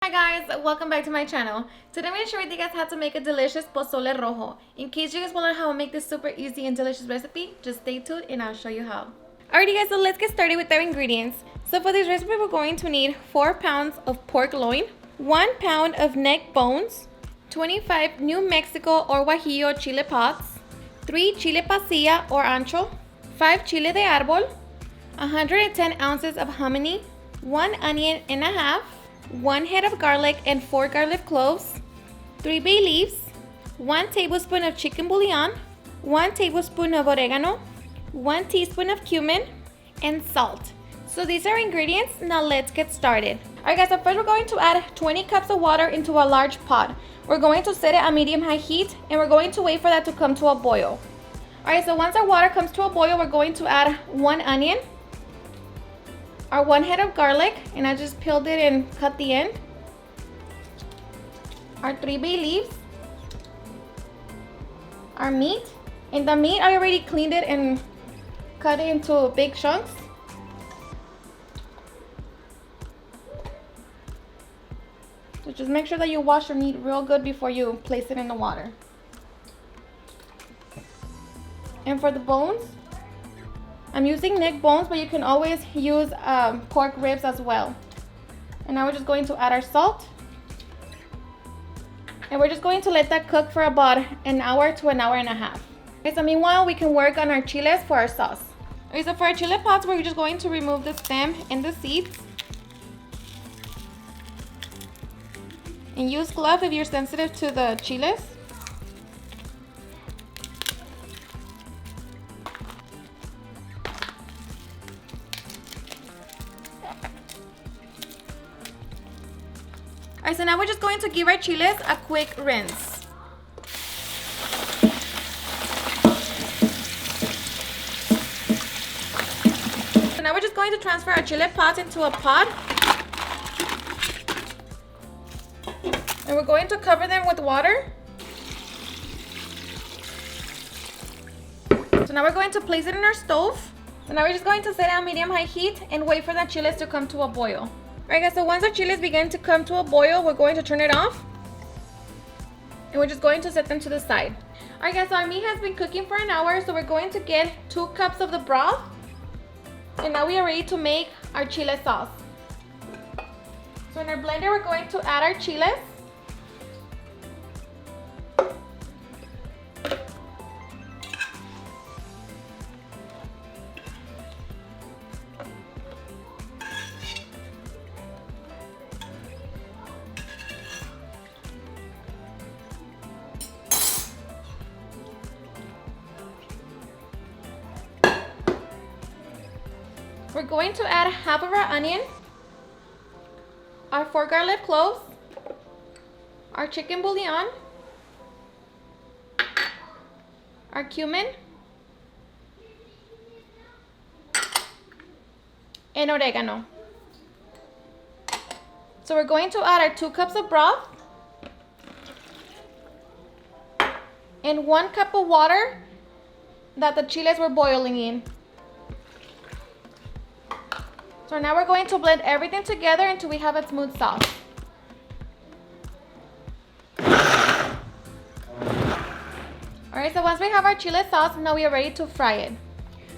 Hi guys, welcome back to my channel. Today I'm going to share with you guys how to make a delicious pozole rojo. In case you guys want to learn how to make this super easy and delicious recipe, just stay tuned and I'll show you how. Alrighty guys, so let's get started with our ingredients. So for this recipe we're going to need 4 pounds of pork loin, 1 pound of neck bones, 25 New Mexico or guajillo chile pods, 3 chile pasilla or ancho, 5 chile de árbol, 110 ounces of hominy, 1 onion and a half, 1 head of garlic and 4 garlic cloves, 3 bay leaves, 1 tablespoon of chicken bouillon, 1 tablespoon of oregano, 1 teaspoon of cumin, and salt. So these are ingredients. Now let's get started. Alright guys, so first we're going to add 20 cups of water into a large pot. We're going to set it at medium-high heat and we're going to wait for that to come to a boil. Alright, so once our water comes to a boil, we're going to add 1 onion, our 1 head of garlic, and I just peeled it and cut the end, our 3 bay leaves, our meat, and the meat I already cleaned it and cut it into big chunks. So just make sure that you wash your meat real good before you place it in the water. And for the bones, I'm using neck bones, but you can always use pork ribs as well. And now we're just going to add our salt. And we're just going to let that cook for about an hour to an hour and a half. Okay, so meanwhile, we can work on our chiles for our sauce. Okay, so for our chile pods, we're just going to remove the stem and the seeds. And use glove if you're sensitive to the chiles. Alright, so now we're just going to give our chiles a quick rinse. So now we're just going to transfer our chile pods into a pot. And we're going to cover them with water. So now we're going to place it in our stove. So now we're just going to set it on medium-high heat and wait for the chiles to come to a boil. Alright guys, so once our chiles begin to come to a boil, we're going to turn it off. And we're just going to set them to the side. Alright guys, so our meat has been cooking for an hour, so we're going to get 2 cups of the broth. And now we are ready to make our chile sauce. So in our blender, we're going to add our chiles. We're going to add half of our onion, our 4 garlic cloves, our chicken bouillon, our cumin, and oregano. So we're going to add our 2 cups of broth and 1 cup of water that the chiles were boiling in. So now we're going to blend everything together until we have a smooth sauce. Alright, so once we have our chile sauce, now we are ready to fry it.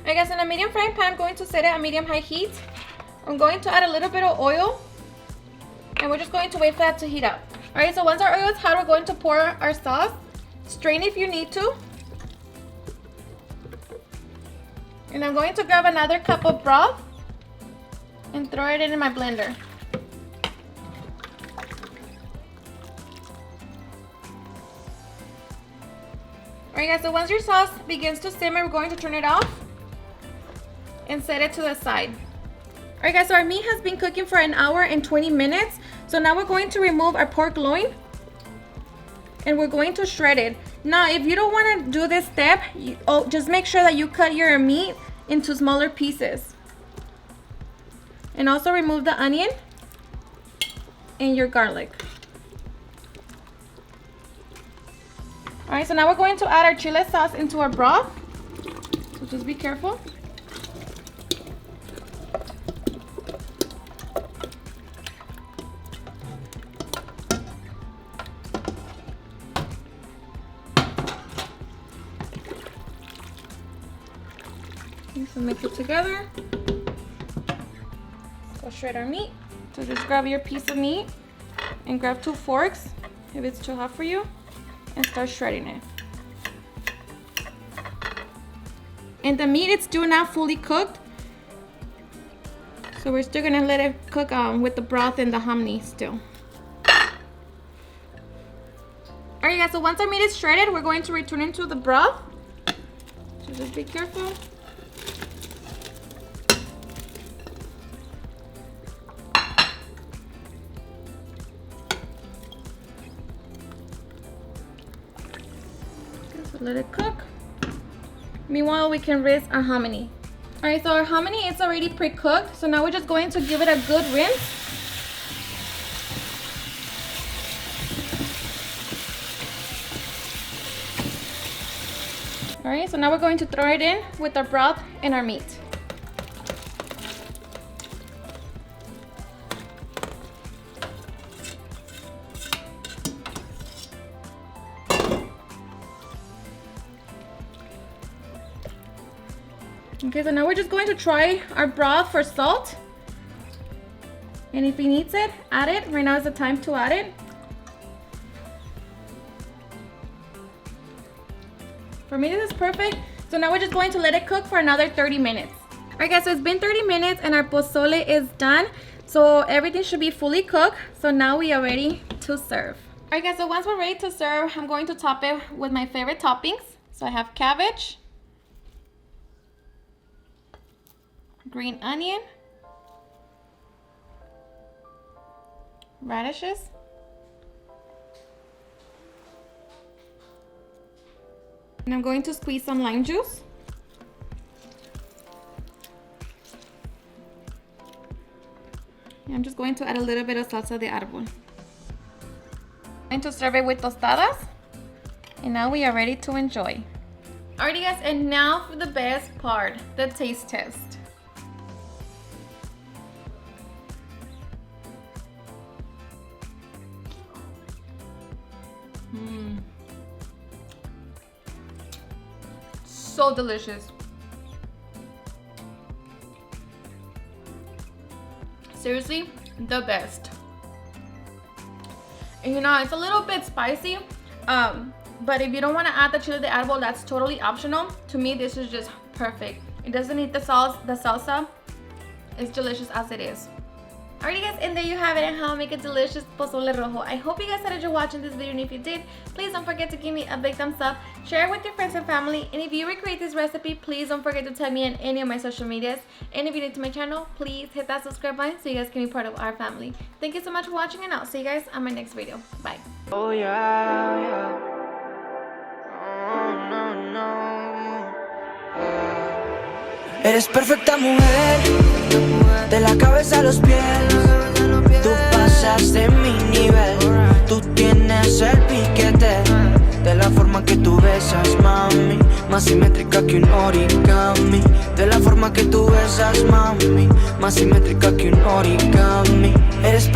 Alright guys, in a medium frying pan, I'm going to set it at medium-high heat. I'm going to add a little bit of oil. And we're just going to wait for that to heat up. Alright, so once our oil is hot, we're going to pour our sauce. Strain if you need to. And I'm going to grab another cup of broth and throw it in my blender. Alright guys, so once your sauce begins to simmer, we're going to turn it off and set it to the side. Alright guys, so our meat has been cooking for an hour and 20 minutes. So now we're going to remove our pork loin and we're going to shred it. Now, if you don't want to do this step, just make sure that you cut your meat into smaller pieces. And also remove the onion and your garlic. Alright, so now we're going to add our chile sauce into our broth. So just be careful. So mix it together. Go shred our meat. So just grab your piece of meat and grab 2 forks if it's too hot for you and start shredding it. And the meat, it's still not fully cooked, so we're still gonna let it cook with the broth and the hominy still. Alright guys, so once our meat is shredded, we're going to return into the broth. So just be careful. So let it cook. Meanwhile, we can rinse our hominy. Alright, so our hominy is already pre-cooked. So now we're just going to give it a good rinse. Alright, so now we're going to throw it in with our broth and our meat. Okay, so now we're just going to try our broth for salt. And if it needs it, add it. Right now is the time to add it. For me, this is perfect. So now we're just going to let it cook for another 30 minutes. All right, guys, so it's been 30 minutes and our pozole is done. So everything should be fully cooked. So now we are ready to serve. All right, guys, so once we're ready to serve, I'm going to top it with my favorite toppings. So I have cabbage, green onion, radishes, and I'm going to squeeze some lime juice. And I'm just going to add a little bit of salsa de árbol. I'm going to serve it with tostadas. And now we are ready to enjoy. Alrighty guys, and now for the best part, the taste test. So delicious. Seriously, the best. And you know, it's a little bit spicy, but if you don't want to add the chile de árbol, that's totally optional. To me, this is just perfect. It doesn't need the salsa. It's delicious as it is. Alrighty guys, and there you have it, and how to make a delicious pozole rojo. I hope you guys had enjoyed watching this video, and if you did, please don't forget to give me a big thumbs up, share it with your friends and family, and if you recreate this recipe, please don't forget to tag me on any of my social medias, and if you're new to my channel, please hit that subscribe button so you guys can be part of our family. Thank you so much for watching, and I'll see you guys on my next video. Bye. Oh yeah, yeah. Oh, no, no. Eres perfecta mujer, de la cabeza a los pies. Tú pasas de mi nivel, tú tienes el piquete. De la forma que tú besas, mami, más simétrica que un origami. De la forma que tú besas, mami, más simétrica que un origami. Eres